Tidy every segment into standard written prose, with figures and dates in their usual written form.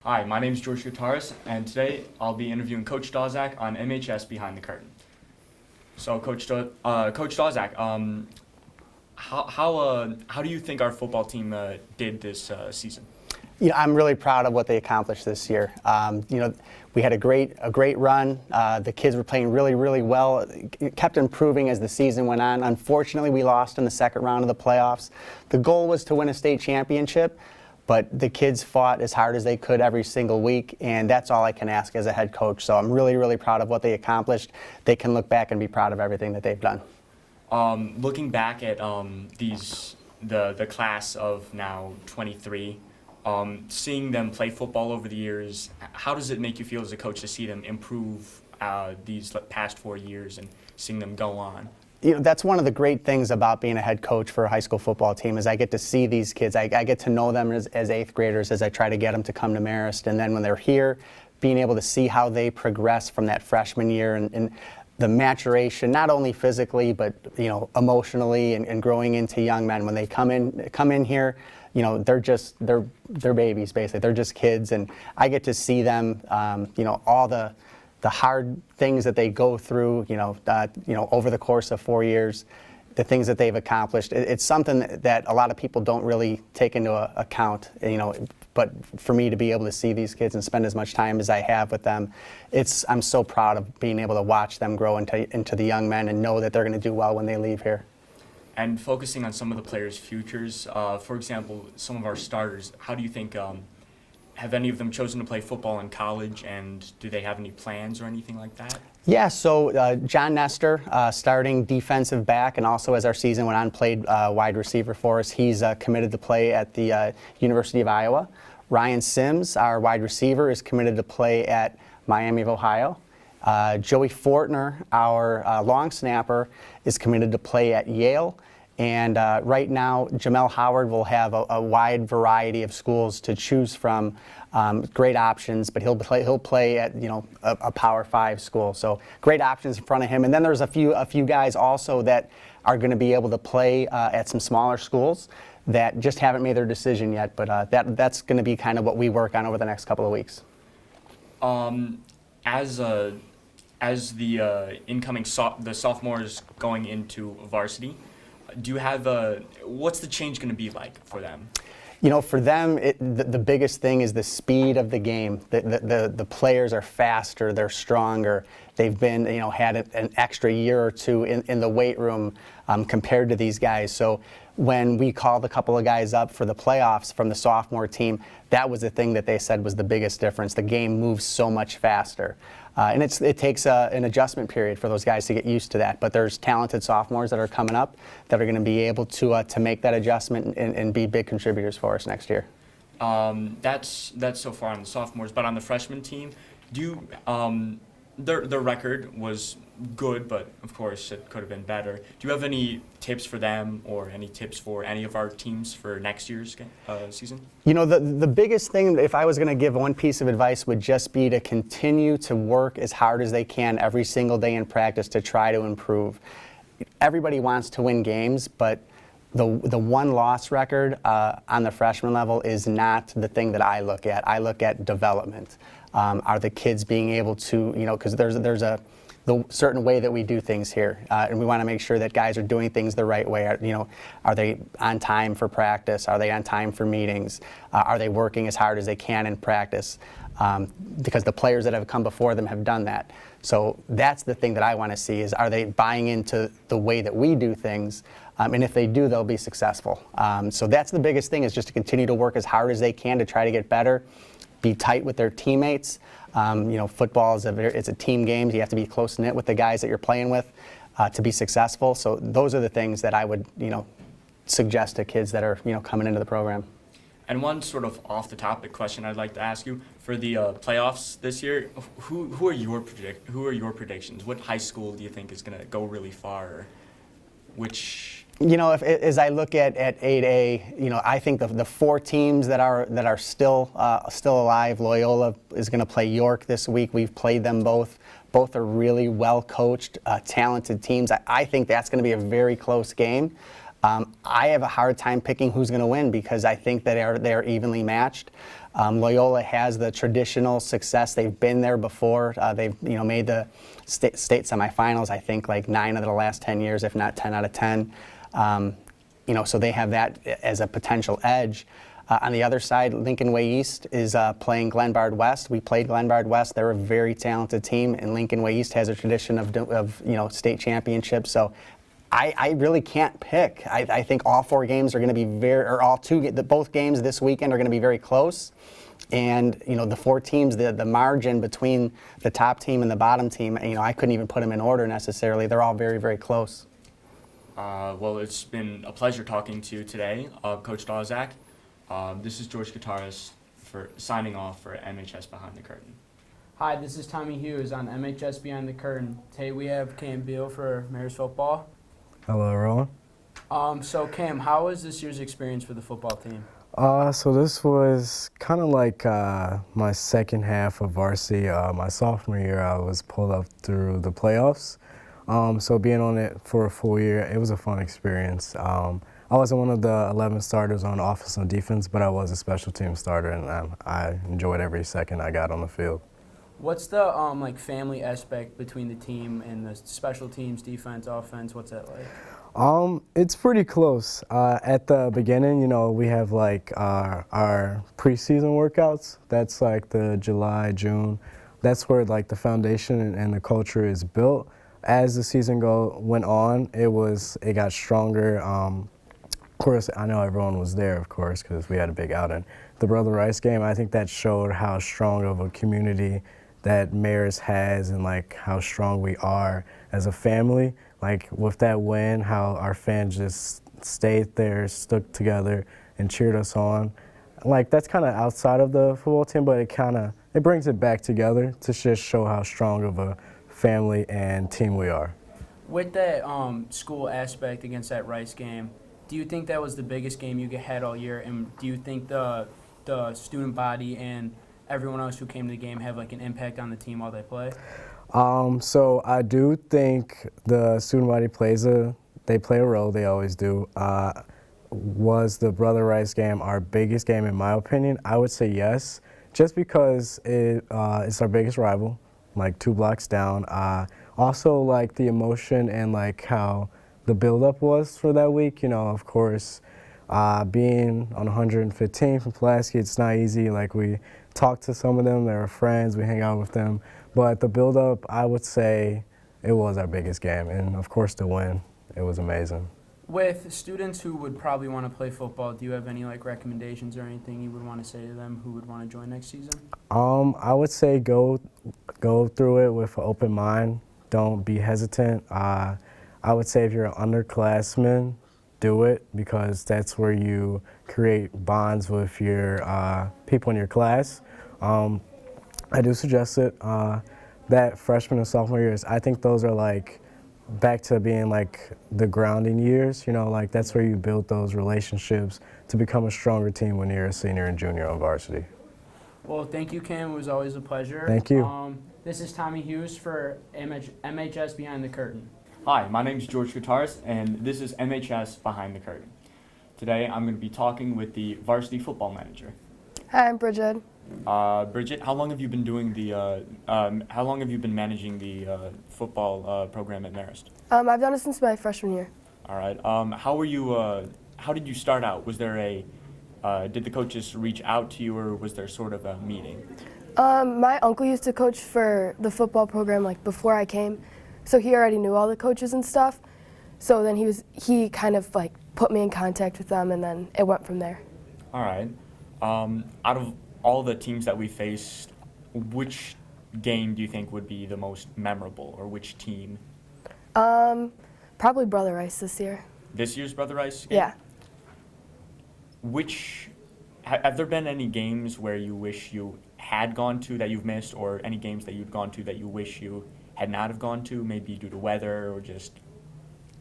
Hi, my name is Kottaras, and today I'll be interviewing Coach Dawczak on MHS Behind the Curtain. So, Coach Dawczak, how do you think our football team did this season? I'm really proud of what they accomplished this year. We had a great run. The kids were playing really, really well. It kept improving as the season went on. Unfortunately, we lost in the second round of the playoffs. The goal was to win a state championship, but the kids fought as hard as they could every single week, and that's all I can ask as a head coach. So I'm really, really proud of what they accomplished. They can look back and be proud of everything that they've done. Looking back at the class of now 23, seeing them play football over the years, how does it make you feel as a coach to see them improve these past 4 years and seeing them go on? That's one of the great things about being a head coach for a high school football team is I get to see these kids. I get to know them as eighth graders as I try to get them to come to Marist. And then when they're here, being able to see how they progress from that freshman year and the maturation, not only physically, but emotionally and growing into young men. When they come in here, they're babies basically. They're just kids, and I get to see them, all the hard things that they go through, over the course of 4 years, the things that they've accomplished. It's something that a lot of people don't really take into account, but for me to be able to see these kids and spend as much time as I have with them, I'm so proud of being able to watch them grow into the young men and know that they're going to do well when they leave here. And focusing on some of the players' futures, for example, some of our starters, how do you think, have any of them chosen to play football in college, and do they have any plans or anything like that? Yeah, so John Nestor, starting defensive back, and also as our season went on, played wide receiver for us. He's committed to play at the University of Iowa. Ryan Sims, our wide receiver, is committed to play at Miami of Ohio. Joey Fortner, our long snapper, is committed to play at Yale. And right now, Jamel Howard will have a wide variety of schools to choose from, great options. But he'll play at a Power 5 school. So great options in front of him. And then there's a few guys also that are going to be able to play at some smaller schools that just haven't made their decision yet. But that's going to be kind of what we work on over the next couple of weeks. As the incoming the sophomores going into varsity, do you have what's the change going to be like for them? For them, the biggest thing is the speed of the game. The players are faster, they're stronger. They've been, had an extra year or two in the weight room compared to these guys. So when we called a couple of guys up for the playoffs from the sophomore team, that was the thing that they said was the biggest difference. The game moves so much faster. And it takes an adjustment period for those guys to get used to that. But there's talented sophomores that are coming up that are going to be able to make that adjustment and be big contributors for us next year. That's so far on the sophomores, but on the freshman team, their record was good, but of course it could have been better. Do you have any tips for them or any tips for any of our teams for next year's season? The biggest thing, if I was going to give one piece of advice, would just be to continue to work as hard as they can every single day in practice to try to improve. Everybody wants to win games, but the one-loss record on the freshman level is not the thing that I look at. I look at development. Are the kids being able to, because there's the certain way that we do things here, and we want to make sure that guys are doing things the right way. Are they on time for practice? Are they on time for meetings? Are they working as hard as they can in practice? Because the players that have come before them have done that. So that's the thing that I want to see is, are they buying into the way that we do things? And if they do, they'll be successful. So that's the biggest thing, is just to continue to work as hard as they can to try to get better, be tight with their teammates. Football is it's a team game. You have to be close-knit with the guys that you're playing with to be successful. So those are the things that I would, suggest to kids that are, coming into the program. And one sort of off-the-topic question I'd like to ask you, for the playoffs this year, who are your predictions? What high school do you think is going to go really far? Or which? As I look at 8A, I think the four teams that are still alive. Loyola is going to play York this week. We've played them both. Both are really well coached, talented teams. I think that's going to be a very close game. I have a hard time picking who's going to win because I think that they are evenly matched. Loyola has the traditional success. They've been there before. They've made the state semifinals, I think, like 9 of the last 10 years, if not 10 out of 10. So they have that as a potential edge. On the other side, Lincoln Way East is playing Glenbard West. We played Glenbard West. They're a very talented team, and Lincoln Way East has a tradition of state championships. So I really can't pick. I think all 4 games are going to be both games this weekend are going to be very close. And the 4 teams, the margin between the top team and the bottom team, I couldn't even put them in order necessarily. They're all very, very close. Well, it's been a pleasure talking to you today, Coach Dawczak. This is George Kottaras signing off for MHS Behind the Curtain. Hi, this is Tommy Hughes on MHS Behind the Curtain. Today we have Kamron Beal for Mayor's Football. Hello, everyone. So Cam, how was this year's experience for the football team? So this was kind of like my second half of varsity. My sophomore year, I was pulled up through the playoffs. So being on it for a full year, it was a fun experience. I wasn't one of the 11 starters on offense and defense, but I was a special team starter, and I enjoyed every second I got on the field. What's the family aspect between the team and the special teams, defense, offense? What's that like? It's pretty close. At the beginning, we have like our preseason workouts. That's like the July, June. That's where like the foundation and the culture is built. As the season went on, it got stronger. Of course, I know everyone was there, of course, because we had a big outing. The Brother Rice game, I think that showed how strong of a community that Mayor's has and like how strong we are as a family. Like with that win, how our fans just stayed there, stuck together, and cheered us on. Like that's kind of outside of the football team, but it brings it back together to just show how strong of a family and team we are. With that school aspect against that Rice game, do you think that was the biggest game you had all year? And do you think the student body and everyone else who came to the game have like an impact on the team while they play? So I do think the student body they play a role. They always do. Was the Brother Rice game our biggest game in my opinion? I would say yes, just because it's our biggest rival, like 2 blocks down. Also like the emotion and like how the build-up was for that week. Of course, being on 115 from Pulaski, it's not easy. Like we talked to some of them, they were friends, we hang out with them. But the build-up, I would say it was our biggest game. And of course the win, it was amazing. With students who would probably want to play football, do you have any like recommendations or anything you would want to say to them who would want to join next season? I would say go through it with an open mind. Don't be hesitant. I would say if you're an underclassman, do it because that's where you create bonds with your people in your class. I do suggest it. That freshman and sophomore years, I think those are like back to being like the grounding years. Like that's where you build those relationships to become a stronger team when you're a senior and junior on varsity. Well, thank you, Cam. It was always a pleasure. Thank you. This is Tommy Hughes for MHS Behind the Curtain. Hi, my name is George Kottaras, and this is MHS Behind the Curtain. Today, I'm going to be talking with the varsity football manager. Hi, I'm Brigid. Brigid, how long have you been doing managing the football program at Marist? I've done it since my freshman year. All right. How did you start out? Was there did the coaches reach out to you, or was there sort of a meeting? My uncle used to coach for the football program like before I came, so he already knew all the coaches and stuff. So then he kind of like put me in contact with them, and then it went from there. All right. Out of all the teams that we faced, which game do you think would be the most memorable, or which team? Probably Brother Rice this year. This year's Brother Rice game? Yeah. Have there been any games where you wish you had gone to that you've missed, or any games that you'd gone to that you wish you had not have gone to, maybe due to weather, or just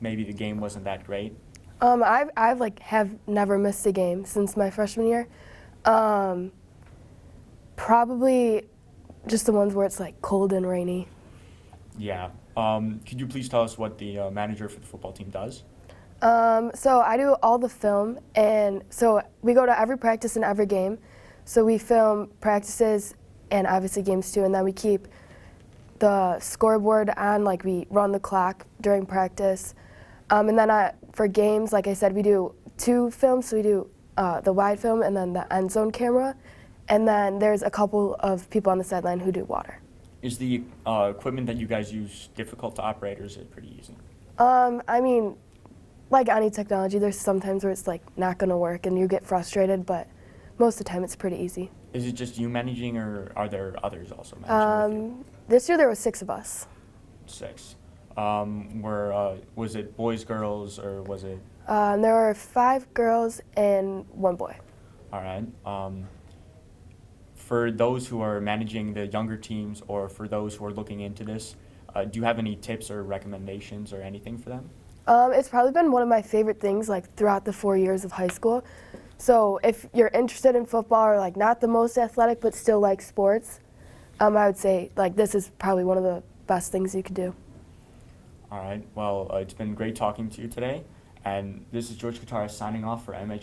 maybe the game wasn't that great? I've have never missed a game since my freshman year. Probably just the ones where it's like cold and rainy. Yeah. Could you please tell us what the manager for the football team does? So I do all the film, and so we go to every practice and every game. So we film practices and obviously games too, and then we keep the scoreboard on, like we run the clock during practice. And then for games, like I said, we do 2 films. So we do the wide film and then the end zone camera. And then there's a couple of people on the sideline who do water. Is the equipment that you guys use difficult to operate, or is it pretty easy? I mean, like any technology, there's sometimes where it's like not going to work and you get frustrated, but most of the time it's pretty easy. Is it just you managing, or are there others also managing with you? This year there was 6 of us. 6. Was it boys, girls, or was it? There were 5 girls and 1 boy. All right. For those who are managing the younger teams, or for those who are looking into this, do you have any tips or recommendations or anything for them? It's probably been one of my favorite things like throughout the 4 years of high school. So if you're interested in football or like not the most athletic but still like sports, I would say like this is probably one of the best things you could do. All right. Well, it's been great talking to you today. And this is George Kottaras signing off for MHS.